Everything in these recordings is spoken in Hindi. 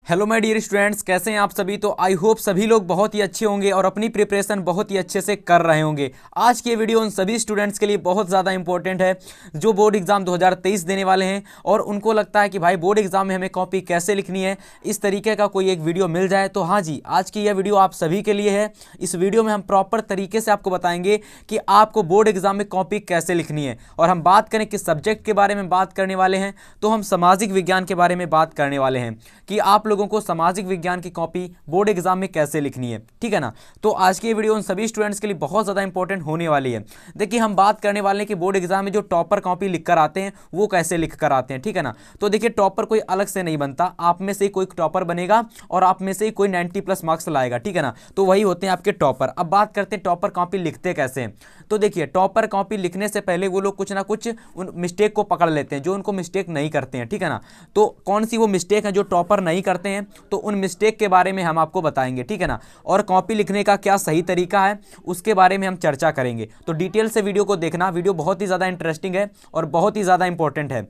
हेलो माय डियर स्टूडेंट्स, कैसे हैं आप सभी। तो आई होप सभी लोग बहुत ही अच्छे होंगे और अपनी प्रिपरेशन बहुत ही अच्छे से कर रहे होंगे। आज की ये वीडियो उन सभी स्टूडेंट्स के लिए बहुत ज़्यादा इंपॉर्टेंट है जो बोर्ड एग्जाम 2023 देने वाले हैं और उनको लगता है कि भाई बोर्ड एग्जाम में हमें कॉपी कैसे लिखनी है, इस तरीके का कोई एक वीडियो मिल जाए तो हाँ जी, आज की यह वीडियो आप सभी के लिए है। इस वीडियो में हम प्रॉपर तरीके से आपको बताएंगे कि आपको बोर्ड एग्जाम में कॉपी कैसे लिखनी है। और हम बात करें किस सब्जेक्ट के बारे में बात करने वाले हैं, तो हम सामाजिक विज्ञान के बारे में बात करने वाले हैं कि आप लोगों को सामाजिक विज्ञान की कॉपी बोर्ड एग्जाम में कैसे लिखनी है, ठीक है ना। तो आज की वीडियो उन सभी स्टूडेंट्स के लिए बहुत ज़्यादा इंपॉर्टेंट होने वाली है। देखिए, हम बात करने वाले हैं कि बोर्ड एग्जाम में जो टॉपर कॉपी लिख कर आते हैं वो कैसे लिख कर आते हैं, ठीक है ना। तो देखिए, टॉपर कोई अलग से नहीं बनता, आप में से ही कोई टॉपर बनेगा और आप में से ही कोई 90+ मार्क्स लाएगा, ठीक है ना। तो वही होते हैं आपके टॉपर। अब बात करते हैं टॉपर कॉपी लिखते कैसे हैं। तो देखिए, टॉपर कॉपी लिखने से पहले वो लोग कुछ ना कुछ उन मिस्टेक को पकड़ लेते हैं जो उनको मिस्टेक नहीं करते हैं, ठीक है ना। तो कौन सी वो मिस्टेक है जो टॉपर नहीं करते हैं, तो उन मिस्टेक के बारे में हम आपको बताएंगे, ठीक है ना। और कॉपी लिखने का क्या सही तरीका है उसके बारे में हम चर्चा करेंगे। तो डिटेल से वीडियो को देखना, वीडियो बहुत ही ज़्यादा इंटरेस्टिंग है और बहुत ही ज़्यादा इंपॉर्टेंट है।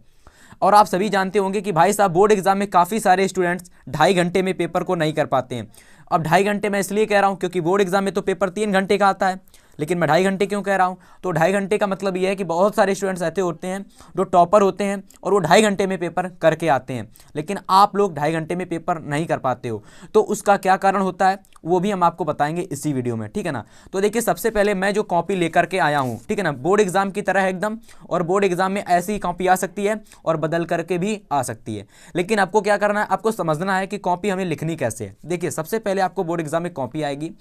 और आप सभी जानते होंगे कि भाई साहब, बोर्ड एग्जाम में काफ़ी सारे स्टूडेंट्स 2.5 घंटे में पेपर को नहीं कर पाते हैं। अब 2.5 घंटे मैं इसलिए कह रहा हूँ क्योंकि बोर्ड एग्जाम में तो पेपर 3 घंटे का आता है, लेकिन मैं 2.5 घंटे क्यों कह रहा हूँ। तो 2.5 घंटे का मतलब ये है कि बहुत सारे स्टूडेंट्स ऐसे होते हैं जो टॉपर होते हैं और वो 2.5 घंटे में पेपर करके आते हैं, लेकिन आप लोग 2.5 घंटे में पेपर नहीं कर पाते हो। तो उसका क्या कारण होता है वो भी हम आपको बताएंगे इसी वीडियो में, ठीक है ना। तो देखिए, सबसे पहले मैं जो कॉपी लेकर के आया हूँ, ठीक है ना, बोर्ड एग्जाम की तरह है एकदम। और बोर्ड एग्जाम में ऐसी ही कॉपी आ सकती है और बदल करके भी आ सकती है, लेकिन आपको क्या करना है, आपको समझना है कि कॉपी हमें लिखनी कैसे है। देखिए, सबसे पहले आपको बोर्ड एग्जाम में कॉपी आएगी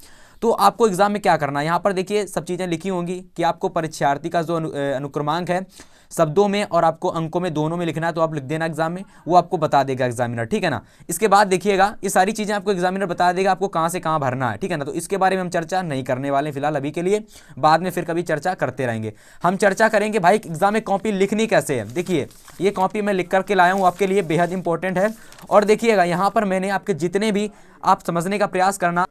तो आपको एग्जाम में क्या करना है, यहाँ पर देखिए सब चीज़ें लिखी होंगी कि आपको परीक्षार्थी का जो अनुक्रमांक है शब्दों में और आपको अंकों में दोनों में लिखना है, तो आप लिख देना एग्जाम में, वो आपको बता देगा एग्जामिनर, ठीक है ना। इसके बाद देखिएगा, ये सारी चीज़ें आपको एग्जामिनर बता देगा आपको कहाँ से कहाँ भरना है, ठीक है ना। तो इसके बारे में हम चर्चा नहीं करने वाले फिलहाल अभी के लिए, बाद में फिर कभी चर्चा करते रहेंगे। हम चर्चा करेंगे भाई एग्जाम में कॉपी लिखनी कैसे है। देखिए, ये कॉपी मैं लिख करके लाया हूँ आपके लिए, बेहद इंपॉर्टेंट है। और देखिएगा, यहाँ पर मैंने आपके जितने भी आप समझने का प्रयास करना,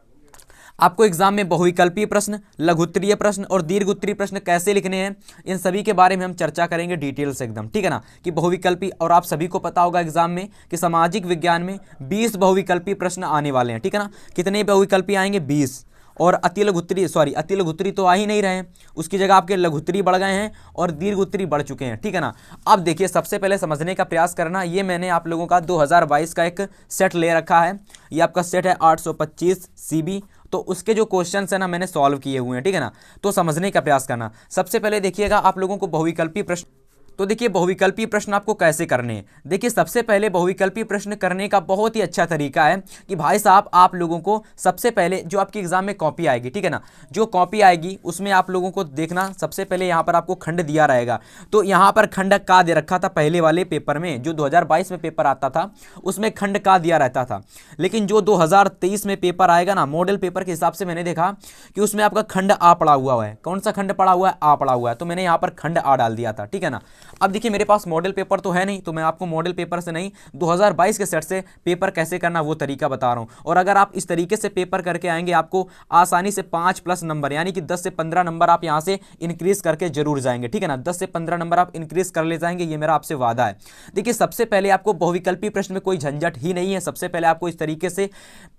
आपको एग्जाम में बहुविकल्पीय प्रश्न, लघुत्तरीय प्रश्न और दीर्घोत्तरीय प्रश्न कैसे लिखने हैं, इन सभी के बारे में हम चर्चा करेंगे डिटेल से एकदम, ठीक है ना। कि बहुविकल्पी, और आप सभी को पता होगा एग्जाम में कि सामाजिक विज्ञान में 20 बहुविकल्पीय प्रश्न आने वाले हैं, ठीक है ना। कितने बहुविकल्पी आएंगे? 20। और अति लघुत्तरी तो आ ही नहीं रहे हैं, उसकी जगह आपके लघुत्तरी बढ़ गए हैं और दीर्घोत्तरी बढ़ चुके हैं, ठीक है ना। अब देखिए, सबसे पहले समझने का प्रयास करना, ये मैंने आप लोगों का 2022 का एक सेट ले रखा है। ये आपका सेट है 825 CB। तो उसके जो क्वेश्चंस है ना, मैंने सॉल्व किए हुए हैं, ठीक है ना। तो समझने का प्रयास करना। सबसे पहले देखिएगा, आप लोगों को बहुविकल्पीय प्रश्न, तो देखिए बहुविकल्पीय प्रश्न आपको कैसे करने हैं। देखिए, सबसे पहले बहुविकल्पीय प्रश्न करने का बहुत ही अच्छा तरीका है कि भाई साहब, आप लोगों को सबसे पहले जो आपकी एग्जाम में कॉपी आएगी, ठीक है ना, जो कॉपी आएगी उसमें आप लोगों को देखना, सबसे पहले यहाँ पर आपको खंड दिया रहेगा। तो यहाँ पर खंड का दे रखा था पहले वाले पेपर में, जो 2022 में पेपर आता था उसमें खंड का दिया रहता था। लेकिन जो 2023 में पेपर आएगा ना, मॉडल पेपर के हिसाब से मैंने देखा कि उसमें आपका खंड आ पड़ा हुआ है। कौन सा खंड पड़ा हुआ है? आ पड़ा हुआ है। तो मैंने यहाँ पर खंड आ डाल दिया था, ठीक है ना। अब देखिए, मेरे पास मॉडल पेपर तो है नहीं, तो मैं आपको मॉडल पेपर से नहीं, 2022 के सेट से पेपर कैसे करना वो तरीका बता रहा हूं। और अगर आप इस तरीके से पेपर करके आएंगे, आपको आसानी से 5+ नंबर, यानी कि 10 से 15 नंबर आप यहां से इंक्रीज करके जरूर जाएंगे, ठीक है ना। 10 से 15 नंबर आप इंक्रीज कर ले जाएंगे, ये मेरा आपसे वादा है। देखिए, सबसे पहले आपको बहुविकल्पी प्रश्न में कोई झंझट ही नहीं है। सबसे पहले आपको इस तरीके से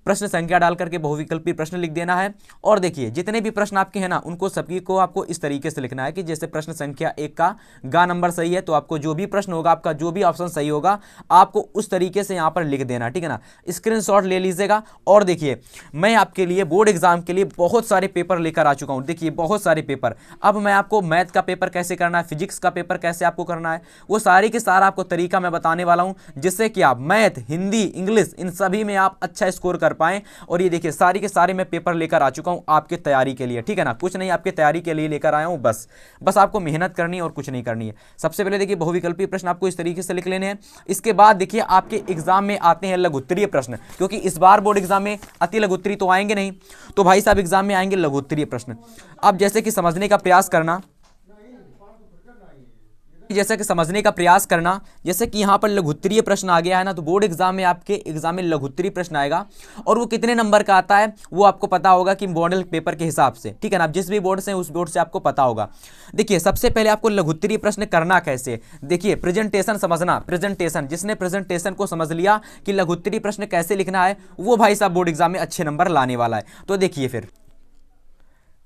प्रश्न संख्या डाल करके बहुविकल्पी प्रश्न लिख देना है। और देखिए, जितने भी प्रश्न आपके हैं ना, उनको सभी को आपको इस तरीके से लिखना है कि जैसे प्रश्न संख्या 1 का गा नंबर सही है, तो आपको जो भी प्रश्न होगा, आपका जो भी ऑप्शन सही होगा, आपको उस तरीके से यहां पर लिख देना, ठीक है ना। स्क्रीनशॉट ले लीजिएगा। और देखिए, मैं आपके लिए बोर्ड एग्जाम के लिए बहुत सारे पेपर लेकर आ चुका हूं। देखिए, बहुत सारे पेपर। अब मैं आपको मैथ का पेपर कैसे करना है, फिजिक्स का पेपर कैसे आपको करना है, वो सारी के सारा आपको तरीका मैं बताने वाला हूं, जिससे कि आप मैथ, हिंदी, इंग्लिश, इन सभी में आप अच्छा स्कोर कर पाएं। और ये देखिए, सारी के सारे मैं पेपर लेकर आ चुका हूं आपके तैयारी के लिए, ठीक है ना। कुछ नहीं, आपके तैयारी के लिए लेकर आया हूं, बस आपको मेहनत करनी है और कुछ नहीं करनी है। सबसे पहले देखिए, बहुविकल्पी प्रश्न आपको इस तरीके से लिख लेने हैं। इसके बाद देखिए, आपके एग्जाम में आते हैं लघुत्तरीय प्रश्न, क्योंकि इस बार बोर्ड एग्जाम में अति लघुत्तरी तो आएंगे नहीं, तो भाई साहब एग्जाम में आएंगे लघुत्तरीय प्रश्न। अब जैसे कि समझने का प्रयास करना, जैसा कि समझने का प्रयास करना। जैसे कि यहाँ पर लघुत्तरीय प्रश्न आ गया है ना, तो बोर्ड एग्जाम में आपके एग्जाम में लघुत्तरीय प्रश्न आएगा और वो कितने नंबर का आता है वो आपको पता होगा कि मॉडल पेपर के हिसाब से, ठीक है ना। आप जिस भी बोर्ड से उस बोर्ड से आपको पता होगा। देखिए सबसे पहले आपको लघुत्तरीय प्रश्न करना कैसे, देखिए प्रेजेंटेशन समझना। प्रेजेंटेशन, जिसने प्रेजेंटेशन को समझ लिया कि लघुत्तरीय प्रश्न कैसे लिखना है, वो भाई साहब बोर्ड एग्जाम में अच्छे नंबर लाने वाला है। तो देखिए फिर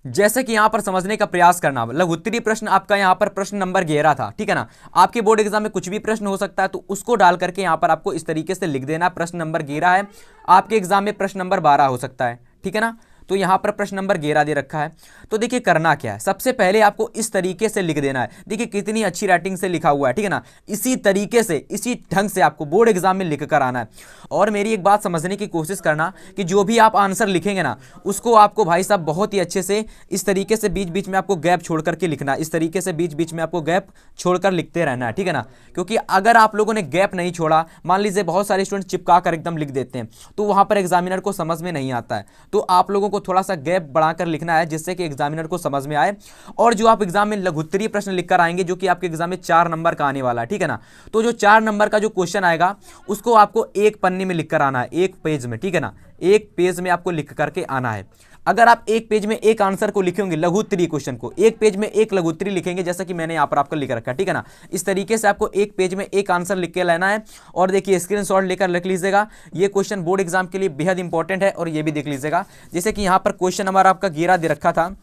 जैसे कि यहां पर समझने का प्रयास करना। लघुत्तरीय प्रश्न आपका यहां पर प्रश्न नंबर 11 था, ठीक है ना। आपके बोर्ड एग्जाम में कुछ भी प्रश्न हो सकता है, तो उसको डाल करके यहां पर आपको इस तरीके से लिख देना। प्रश्न नंबर 11 है, आपके एग्जाम में प्रश्न नंबर 12 हो सकता है, ठीक है ना। तो यहां पर प्रश्न नंबर 11 दे रखा है। तो देखिए करना क्या है, सबसे पहले आपको इस तरीके से लिख देना है। देखिए कितनी अच्छी राइटिंग से लिखा हुआ है, ठीक है ना। इसी तरीके से, इसी ढंग से आपको बोर्ड एग्जाम में लिख कर आना है। और मेरी एक बात समझने की कोशिश करना कि जो भी आप आंसर लिखेंगे ना, उसको आपको भाई साहब बहुत ही अच्छे से इस तरीके से बीच बीच में आपको गैप छोड़ करके लिखना है। इस तरीके से बीच बीच में आपको गैप छोड़कर लिखते रहना है, ठीक है ना। क्योंकि अगर आप लोगों ने गैप नहीं छोड़ा, मान लीजिए बहुत सारे स्टूडेंट चिपका कर एकदम लिख देते हैं, तो वहां पर एग्जामिनर को समझ में नहीं आता है। तो आप लोगों को थोड़ा सा गैप बढ़ाकर लिखना है, जिससे कि एग्जामिनर को समझ में आए। और जो आप एग्जाम में लघुत्तरीय प्रश्न लिखकर आएंगे, जो कि आपके एग्जाम में 4 नंबर का आने वाला है, ठीक है ना। तो जो 4 नंबर का जो क्वेश्चन आएगा, उसको आपको एक पन्ने में लिखकर आना है, एक पेज में, ठीक है ना। एक पेज में आपको लिख करके आना है। अगर आप एक पेज में एक आंसर को लिखेंगे, लघुत्तरीय क्वेश्चन को एक पेज में एक लघुत्तरीय लिखेंगे, जैसा कि मैंने यहां पर आपको लिख रखा है, ठीक है ना। इस तरीके से आपको एक पेज में एक आंसर लिख के लाना है। और देखिए स्क्रीनशॉट लेकर लिख लीजिएगा। ये क्वेश्चन बोर्ड एग्जाम के लिए बेहद इंपॉर्टेंट है, और ये भी देख लीजिएगा। जैसे कि यहां पर क्वेश्चन नंबर आपका 11 दे रखा था,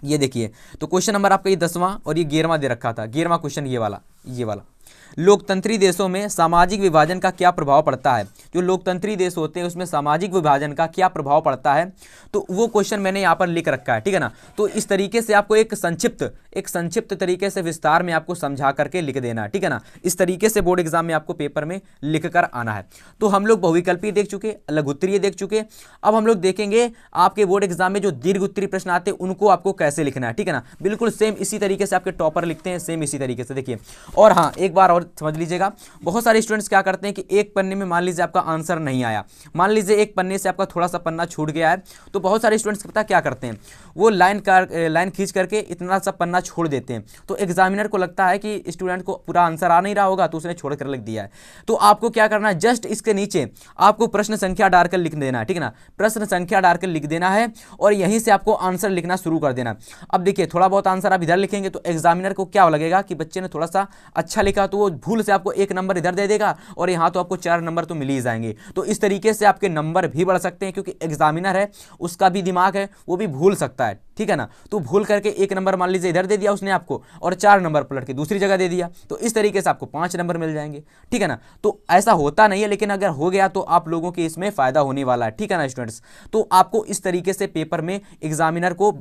ये देखिए। तो क्वेश्चन नंबर आपका ये 10वां और ये 11वां दे रखा था। 11वां क्वेश्चन ये वाला लोकतंत्री देशों में सामाजिक विभाजन का क्या प्रभाव पड़ता है। जो लोकतंत्री देश होते हैं उसमें सामाजिक विभाजन का क्या प्रभाव पड़ता है, तो वो क्वेश्चन मैंने यहाँ पर लिख रखा है, ठीक है ना। तो इस तरीके से आपको एक संक्षिप्त तरीके से विस्तार में आपको समझा करके लिख देना है, ठीक है ना। इस तरीके से बोर्ड एग्जाम में आपको पेपर में लिख कर आना है। तो हम लोग बहुविकल्पीय देख चुके, लघुत्तरीय देख चुके। अब हम लोग देखेंगे आपके बोर्ड एग्जाम में जो दीर्घ उत्तरीय प्रश्न आते हैं उनको आपको कैसे लिखना है, ठीक है ना। बिल्कुल सेम इसी तरीके से आपके टॉपर लिखते हैं, सेम इसी तरीके से देखिए। और हाँ, एक बार और समझ लीजिएगा, बहुत सारे स्टूडेंट्स क्या करते हैं कि एक पन्ने में मान लीजिए आपका आंसर नहीं आया, मान लीजिए एक पन्ने से आपका थोड़ा सा पन्ना छूट गया है, तो बहुत सारे स्टूडेंट्स पता क्या करते हैं, वो लाइन खींच करके इतना सा पन्ना छोड़ देते हैं। तो एग्जामिनर को लगता है कि स्टूडेंट को पूरा आंसर आ नहीं रहा होगा, तो उसने छोड़ कर लिख दिया है। तो आपको क्या करना है, जस्ट इसके नीचे आपको प्रश्न संख्या डालकर लिख देना है, ठीक है ना। प्रश्न संख्या डालकर लिख देना है और यहीं से आपको आंसर लिखना शुरू कर देना। अब देखिए थोड़ा बहुत आंसर आप इधर लिखेंगे तो एग्जामिनर को क्या लगेगा कि बच्चे ने थोड़ा सा अच्छा लिखा, तो वो भूल से आपको 1 नंबर इधर दे देगा और यहाँ तो आपको 4 नंबर तो मिल ही जाएंगे। तो इस तरीके से आपके नंबर भी बढ़ सकते हैं, क्योंकि एग्जामिनर है, उसका भी दिमाग है, वो भी भूल सकता है, ठीक है ना। तो भूल करके 1 नंबर मान लीजिए इधर दे दिया उसने आपको, और 4 नंबर पलट के दूसरी जगह दे दिया, तो इस तरीके से आपको 5 नंबर मिल जाएंगे, ठीक है ना। तो ऐसा होता नहीं है, लेकिन अगर हो गया तो आप लोगों के इसमें फायदा होने वाला है, ठीक है ना स्टूडेंट्स। तो आपको इस तरीके से पेपर में एग्जामिनर को,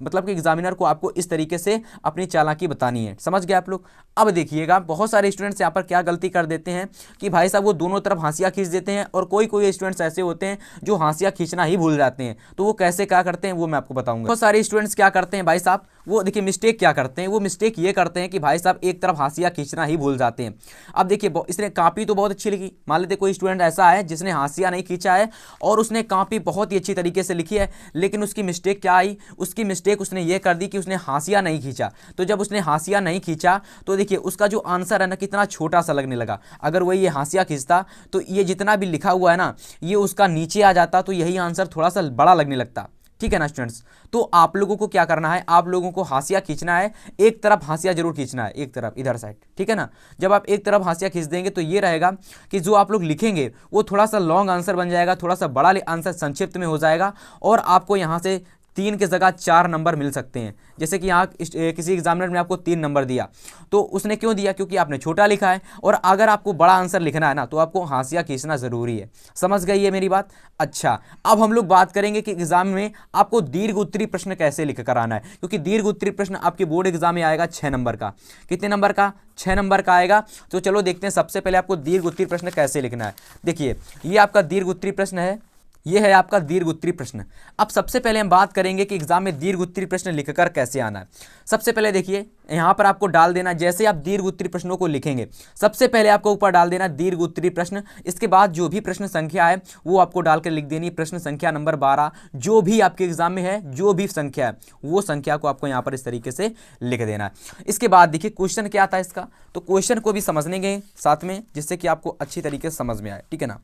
मतलब कि एग्जामिनर को आपको इस तरीके से अपनी चालाकी बतानी है। समझ गए आप लोग। अब देखिएगा बहुत सारे स्टूडेंट्स यहाँ पर क्या गलती कर देते हैं कि भाई साहब वो दोनों तरफ हांसिया खींच देते हैं, और कोई स्टूडेंट्स ऐसे होते हैं जो हांसिया खींचना ही भूल जाते हैं। तो वो कैसे क्या करते हैं वो मैं आपको बताऊंगा। बहुत सारे स्टूडेंट्स क्या करते हैं भाई साहब, वो देखिए मिस्टेक क्या करते हैं, वो मिस्टेक ये करते हैं कि भाई साहब एक तरफ हांसिया खींचना ही भूल जाते हैं। अब देखिए इसने कॉपी तो बहुत अच्छी लिखी, मान लेते कोई स्टूडेंट ऐसा है जिसने हांसिया नहीं खींचा है और उसने कॉपी बहुत ही अच्छी तरीके से लिखी है, लेकिन उसकी मिस्टेक क्या आई, उसकी मिस्टेक उसने ये कर दी कि उसने हांसिया नहीं खींचा। तो जब उसने हांसिया नहीं खींचा तो देखिए उसका जो आंसर है ना कितना छोटा सा लगने लगा। अगर वही ये हांसिया खींचता तो ये जितना भी लिखा हुआ है ना ये उसका नीचे आ जाता, तो यही आंसर थोड़ा सा बड़ा लगने लगता, ठीक है ना स्टूडेंट्स। तो आप लोगों को क्या करना है, आप लोगों को हांसिया खींचना है, एक तरफ हांसिया जरूर खींचना है, एक तरफ इधर साइड, ठीक है ना। जब आप एक तरफ हांसिया खींच देंगे तो ये रहेगा कि जो आप लोग लिखेंगे वो थोड़ा सा लॉन्ग आंसर बन जाएगा, थोड़ा सा बड़ा आंसर संक्षिप्त में हो जाएगा, और आपको यहाँ से 3 के जगह 4 नंबर मिल सकते हैं। जैसे कि यहाँ किसी एग्जामिनर ने आपको 3 नंबर दिया, तो उसने क्यों दिया, क्योंकि आपने छोटा लिखा है, और अगर आपको बड़ा आंसर लिखना है ना तो आपको हांसिया खींचना ज़रूरी है। समझ गई है मेरी बात। अच्छा, अब हम लोग बात करेंगे कि एग्जाम में आपको दीर्घ उत्तरीय प्रश्न कैसे लिख कर आना है, क्योंकि दीर्घ उत्तरीय प्रश्न आपके बोर्ड एग्जाम में आएगा 6 नंबर का। कितने नंबर का, 6 नंबर का आएगा। तो चलो देखते हैं सबसे पहले आपको दीर्घ उत्तरीय प्रश्न कैसे लिखना है। देखिए ये आपका दीर्घ उत्तरीय प्रश्न है, ये है आपका दीर्घ उत्तरीय प्रश्न। अब सबसे पहले हम बात करेंगे कि एग्जाम में दीर्घ उत्तरीय प्रश्न लिखकर कैसे आना है। सबसे पहले देखिए यहाँ पर आपको डाल देना, जैसे आप दीर्घ उत्तरीय प्रश्नों को लिखेंगे सबसे पहले आपको ऊपर डाल देना दीर्घ उत्तरीय प्रश्न, इसके बाद जो भी प्रश्न संख्या है वो आपको डालकर लिख देनी, प्रश्न संख्या नंबर 12 जो भी आपके एग्जाम में है, जो भी संख्या है वो संख्या को आपको यहाँ पर इस तरीके से लिख देना है। इसके बाद देखिए क्वेश्चन क्या आता है इसका, तो क्वेश्चन को भी समझने गए साथ में, जिससे कि आपको अच्छी तरीके से समझ में आए, ठीक है ना।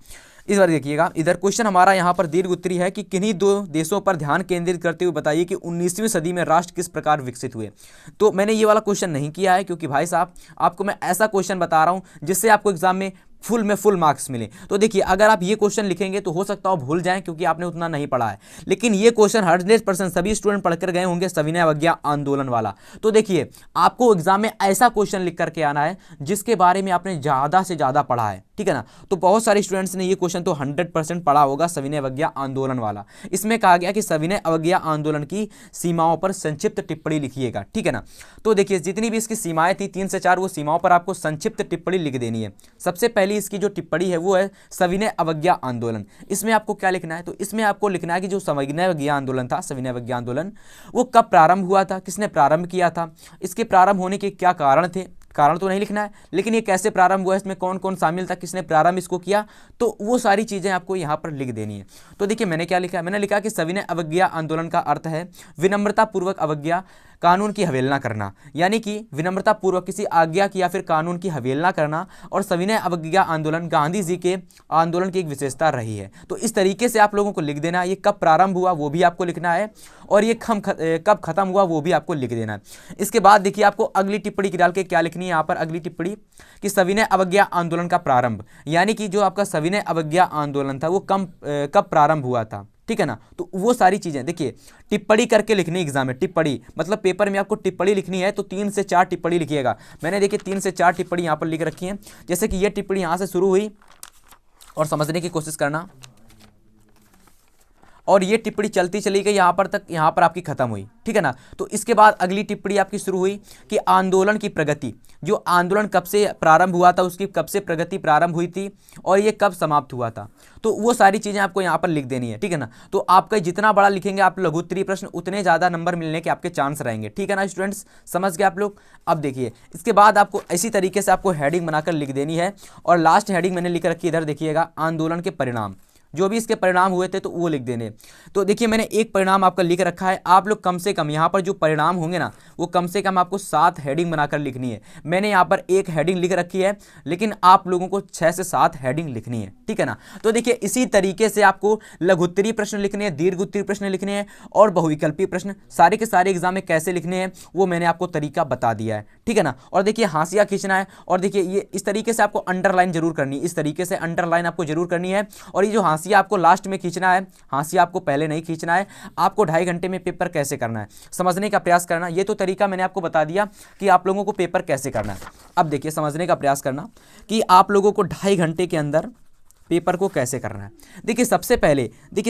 इस बार देखिएगा, इधर क्वेश्चन हमारा यहाँ पर दीर्घ उत्तरीय है कि किन्हीं दो देशों पर ध्यान केंद्रित करते हुए बताइए कि 19वीं सदी में राष्ट्र किस प्रकार विकसित हुए। तो मैंने ये वाला क्वेश्चन नहीं किया है, क्योंकि भाई साहब आपको मैं ऐसा क्वेश्चन बता रहा हूँ जिससे आपको एग्जाम में फुल मार्क्स मिले। तो देखिए अगर आप ये क्वेश्चन लिखेंगे तो हो सकता है भूल जाएं, क्योंकि आपने उतना नहीं पढ़ा है, लेकिन ये क्वेश्चन 100% सभी स्टूडेंट पढ़कर गए होंगे, सविनय अवज्ञा आंदोलन वाला। तो देखिए आपको एग्जाम में ऐसा क्वेश्चन लिख करके आना है जिसके बारे में आपने ज़्यादा से ज़्यादा पढ़ा है, ठीक है ना। तो बहुत सारे स्टूडेंट्स ने ये क्वेश्चन तो 100% पढ़ा होगा, सविनय अवज्ञा आंदोलन वाला। इसमें कहा गया कि सविनय अवज्ञा आंदोलन की सीमाओं पर संक्षिप्त टिप्पणी लिखिएगा, ठीक है ना। तो देखिए जितनी भी इसकी सीमाएं थी 3 से 4, वो सीमाओं पर आपको संक्षिप्त टिप्पणी लिख देनी है। सबसे पहली इसकी जो टिप्पणी है वो है सविनय अवज्ञा आंदोलन। इसमें आपको क्या लिखना है, तो इसमें आपको लिखना है कि जो सविनय अवज्ञा आंदोलन था, सविनय अवज्ञा आंदोलन वो कब प्रारंभ हुआ था, किसने प्रारंभ किया था, इसके प्रारंभ होने के क्या कारण थे, कारण तो नहीं लिखना है, लेकिन ये कैसे प्रारंभ हुआ, इसमें कौन कौन शामिल था, किसने प्रारंभ इसको किया, तो वो सारी चीज़ें आपको यहाँ पर लिख देनी है। तो देखिए मैंने क्या लिखा है, मैंने लिखा कि सविनय अवज्ञा आंदोलन का अर्थ है विनम्रता पूर्वक अवज्ञा कानून की अवहेलना करना, यानी कि विनम्रता पूर्वक किसी आज्ञा की या फिर कानून की अवहेलना करना। और सविनय अवज्ञा आंदोलन गांधी जी के आंदोलन की एक विशेषता रही है। तो इस तरीके से आप लोगों को लिख देना है, ये कब प्रारंभ हुआ वो भी आपको लिखना है, और ये कब खत्म हुआ वो भी आपको लिख देना है। इसके बाद देखिए आपको अगली टिप्पणी की डाल के क्या लिखनी है, यहाँ पर अगली टिप्पणी कि सविनय अवज्ञा आंदोलन का प्रारंभ, यानी कि जो आपका सविनय अवज्ञा आंदोलन था वो कब प्रारंभ हुआ था, ठीक है ना। तो वो सारी चीजें देखिए टिप्पणी करके लिखनी एग्जाम में, टिप्पणी मतलब पेपर में आपको टिप्पणी लिखनी है तो 3 से 4 टिप्पणी लिखिएगा। मैंने देखिए 3 से 4 टिप्पणी यहाँ पर लिख रखी है, जैसे कि ये टिप्पणी यहाँ से शुरू हुई और समझने की कोशिश करना, और ये टिप्पणी चलती चली गई यहाँ पर तक, यहाँ पर आपकी खत्म हुई, ठीक है ना। तो इसके बाद अगली टिप्पणी आपकी शुरू हुई कि आंदोलन की प्रगति, जो आंदोलन कब से प्रारंभ हुआ था, उसकी कब से प्रगति प्रारंभ हुई थी और ये कब समाप्त हुआ था, तो वो सारी चीज़ें आपको यहाँ पर लिख देनी है, ठीक है ना। तो आपका जितना बड़ा लिखेंगे आप लघु उत्तरीय प्रश्न, उतने ज़्यादा नंबर मिलने के आपके चांस रहेंगे, ठीक है ना स्टूडेंट्स, समझ गए आप लोग। अब देखिए इसके बाद आपको इसी तरीके से आपको हेडिंग बनाकर लिख देनी है, और लास्ट हेडिंग मैंने लिख रखी है इधर देखिएगा, आंदोलन के परिणाम, जो भी इसके परिणाम हुए थे तो वो लिख देने। तो देखिए मैंने एक परिणाम आपका लिख रखा है, आप लोग कम से कम यहाँ पर जो परिणाम होंगे ना वो कम से कम आपको 7 हेडिंग बनाकर लिखनी है। मैंने यहाँ पर 1 हेडिंग लिख रखी है, लेकिन आप लोगों को 6 से 7 हेडिंग लिखनी है, ठीक है ना। तो देखिए इसी तरीके से आपको लघुत्तरीय प्रश्न लिखने हैं, दीर्घ उत्तरीय प्रश्न लिखने हैं, और बहुविकल्पीय प्रश्न सारे के सारे एग्जाम में कैसे लिखने हैं वो मैंने आपको तरीका बता दिया है, ठीक है ना। और देखिए हाशिया खींचना है, और देखिए ये इस तरीके से आपको अंडरलाइन जरूर करनी है, इस तरीके से अंडरलाइन आपको जरूर करनी है। और ये जो हाशिया आपको लास्ट में खींचना है, हाशिया आपको पहले नहीं खींचना है। आपको 2.5 घंटे में पेपर कैसे करना है समझने का प्रयास करना, ये तो तरीका मैंने आपको बता दिया कि आप लोगों को पेपर कैसे करना है। अब देखिए समझने का प्रयास करना कि आप लोगों को 2.5 घंटे के अंदर पेपर को कैसे करना है। देखिए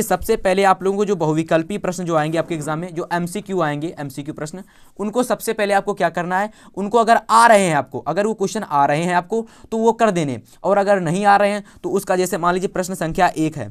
सबसे पहले आप लोगों को जो बहुविकल्पीय प्रश्न जो आएंगे आपके एग्जाम में, जो एमसीक्यू आएंगे, एमसीक्यू प्रश्न, उनको सबसे पहले आपको क्या करना है, उनको अगर आ रहे हैं आपको, अगर वो क्वेश्चन आ रहे हैं आपको तो वो कर देने, और अगर नहीं आ रहे हैं तो उसका, जैसे मान लीजिए प्रश्न संख्या 1 है,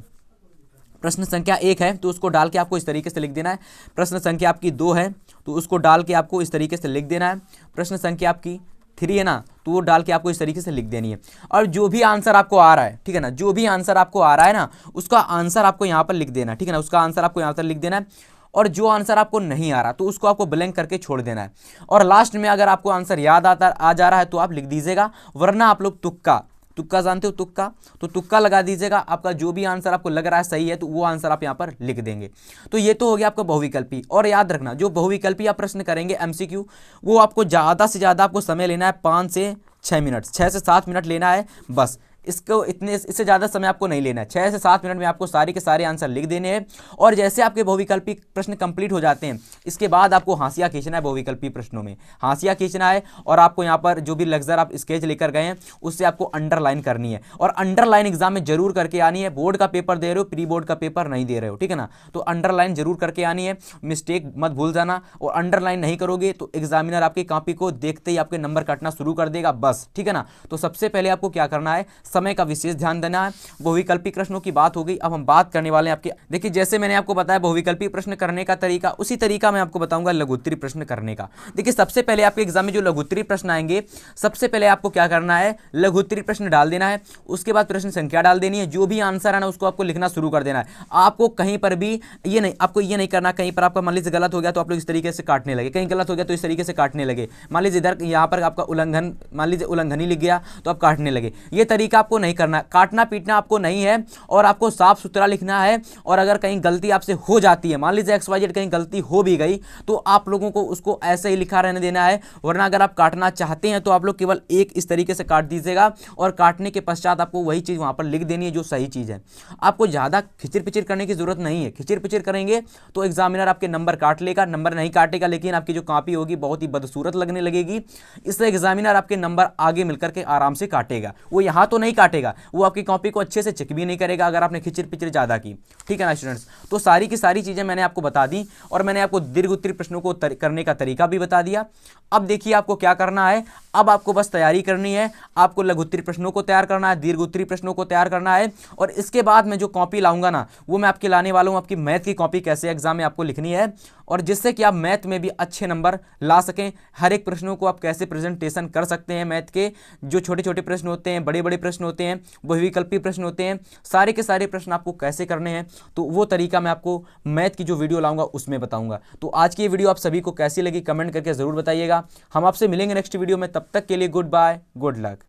प्रश्न संख्या 1 है तो उसको डाल के आपको इस तरीके से लिख देना है। प्रश्न संख्या आपकी 2 है तो उसको डाल के आपको इस तरीके से लिख देना है। प्रश्न संख्या आपकी 3 है ना, तो वो डाल के आपको इस तरीके से लिख देनी है। और जो भी आंसर आपको आ रहा है, ठीक है ना, जो भी आंसर आपको आ रहा है ना, उसका आंसर आपको यहाँ पर लिख देना है, ठीक है ना, उसका आंसर आपको यहाँ पर लिख देना है। और जो आंसर आपको नहीं आ रहा तो उसको आपको ब्लैंक करके छोड़ देना है। और लास्ट में अगर आपको आंसर याद आ जा रहा है तो आप लिख दीजिएगा, वरना आप लोग तुक्का जानते हो, तुक्का, तो तुक्का लगा दीजिएगा। आपका जो भी आंसर आपको लग रहा है सही है तो वो आंसर आप यहाँ पर लिख देंगे। तो ये तो हो गया आपका बहुविकल्पी। और याद रखना जो बहुविकल्पी आप प्रश्न करेंगे एमसीक्यू, वो आपको ज़्यादा से ज़्यादा आपको समय लेना है 5 से 6 मिनट, 6 से 7 मिनट लेना है बस। इससे ज़्यादा समय आपको नहीं लेना है। 6 से 7 मिनट में आपको सारे के सारे आंसर लिख देने हैं। और जैसे आपके बहुविकल्पी प्रश्न कंप्लीट हो जाते हैं, इसके बाद आपको हाशिया खींचना है। बहुविकल्पी प्रश्नों में हाशिया खींचना है, और आपको यहाँ पर जो भी लफ्ज़र आप स्केच लेकर गए हैं उससे आपको अंडरलाइन करनी है। और अंडरलाइन एग्जाम में जरूर करके आनी है। बोर्ड का पेपर दे रहे हो, प्री बोर्ड का पेपर नहीं दे रहे हो, ठीक है ना, तो अंडरलाइन जरूर करके आनी है। मिस्टेक मत भूल जाना, और अंडरलाइन नहीं करोगे तो एग्जामिनर आपकी कॉपी को देखते ही आपके नंबर काटना शुरू कर देगा बस, ठीक है ना। तो सबसे पहले आपको क्या करना है, समय का विशेष ध्यान देना है। बहुविकल्पी प्रश्नों की बात हो गई। अब हम बात करने वाले हैं आपके, देखिए जैसे मैंने आपको बताया बहुविकल्पी प्रश्न करने का तरीका, उसी तरीका मैं आपको बताऊंगा लघुत्तरी प्रश्न करने का। देखिए सबसे पहले आपके एग्जाम में जो लघुत्तरी प्रश्न आएंगे, सबसे पहले आपको क्या करना है, लघुत्तरी प्रश्न डाल देना है, उसके बाद प्रश्न संख्या डाल देनी है, जो भी आंसर है ना उसको आपको लिखना शुरू कर देना है। आपको कहीं पर भी ये नहीं, आपको ये नहीं करना कहीं पर आपका मान लीजिए गलत हो गया तो आप लोग इस तरीके से काटने लगे, कहीं गलत हो गया तो इस तरीके से काटने लगे, मान लीजिए इधर यहाँ पर आपका उल्लंघन, मान लीजिए उल्लंघन ही लिख गया तो आप काटने लगे। ये तरीका आपको नहीं करना, काटना पीटना आपको नहीं है, और आपको साफ सुथरा लिखना है। और अगर कहीं गलती आपसे हो जाती है, मान लीजिए XYZ कहीं गलती हो भी गई, तो आप लोगों को उसको ऐसे ही लिखा रहने देना है। वरना अगर आप काटना चाहते हैं तो आप लोग केवल एक इस तरीके से काट दीजिएगा, और काटने के पश्चात आपको वही चीज़ वहाँ पर लिख देनी है जो सही चीज़ है। आपको ज़्यादा खिचर पिचर करने की जरूरत नहीं है, खिचर पिचर करेंगे तो एग्जामिनर आपके नंबर काट लेगा, नंबर नहीं काटेगा, लेकिन आपकी जो कॉपी होगी बहुत ही बदसूरत लगने लगेगी। इसलिए एग्जामिनर आपके नंबर आगे मिलकर के आराम से काटेगा, वो यहाँ तो नहीं काटेगा, वो आपकी कॉपी को अच्छे से चेक भी नहीं करेगा अगर आपने खिचर पिचर ज़्यादा की। ठीक है ना स्टूडेंट्स, तो सारी की सारी चीज़ें मैंने आपको बता दी, और मैंने आपको दीर्घ उत्तरीय प्रश्नों को करने का तरीका भी बता दिया। अब देखिए आपको क्या करना है, अब आपको बस तैयारी करनी है। आपको लघु उत्तरीय प्रश्नों को तैयार करना है, दीर्घ उत्तरीय प्रश्नों को तैयार करना है, और इसके बाद मैं जो कॉपी लाऊंगा ना वो मैं आपके लाने वाला हूँ, आपकी मैथ की कॉपी कैसे एग्जाम में आपको लिखनी है, और जिससे कि आप मैथ में भी अच्छे नंबर ला सकें। हर एक प्रश्नों को आप कैसे प्रेजेंटेशन कर सकते हैं, मैथ के जो छोटे छोटे प्रश्न होते हैं, बड़े बड़े प्रश्न होते हैं, बहुविकल्पी प्रश्न होते हैं, सारे के सारे प्रश्न आपको कैसे करने हैं, तो वो तरीका मैं आपको मैथ की जो वीडियो लाऊंगा उसमें बताऊंगा। तो आज की ये वीडियो आप सभी को कैसी लगी कमेंट करके जरूर बताइएगा। हम आपसे मिलेंगे नेक्स्ट वीडियो में, तब तक के लिए गुड बाय, गुड लक।